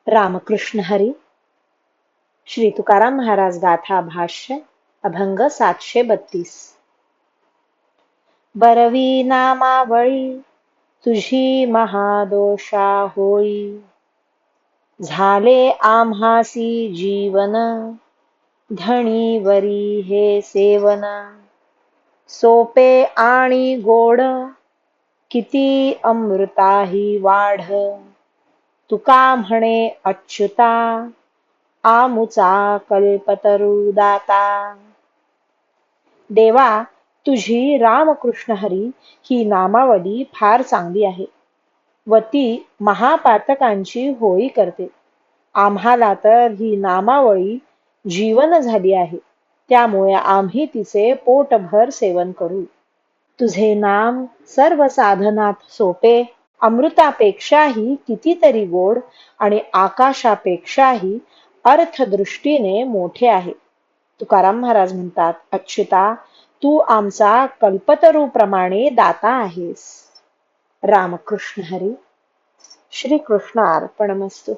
रामकृष्ण हरी. श्री तुकाराम महाराज गाथा भाष्य अभंग 732. बरवी नामावळी तुझी महादोषा होई, झाले आम्हासी जीवन धणीवरी हे सेवन. सोपे आणि गोड किती अमृताही वाढ, तुका म्हणे अच्युता आमुचा कल्पतरू दाता. देवा, तुझी रामकृष्ण हरी ही नामावली फार चांगली आहे व ती महापातकांची होळी करते. आम्हाला तर ही नामावळी जीवन झाली आहे, त्यामुळे आम्ही तिचे पोटभर सेवन करू. तुझे नाम सर्व साधनात सोपे, अमृतापेक्षाही कितीतरी गोड आणि आकाशापेक्षाही अर्थदृष्टीने मोठे आहे. तुकाराम महाराज म्हणतात, अच्युता, तू आमचा कल्पतरू प्रमाणे दाता आहेस. रामकृष्ण हरी. श्री कृष्ण अर्पणमस्तु.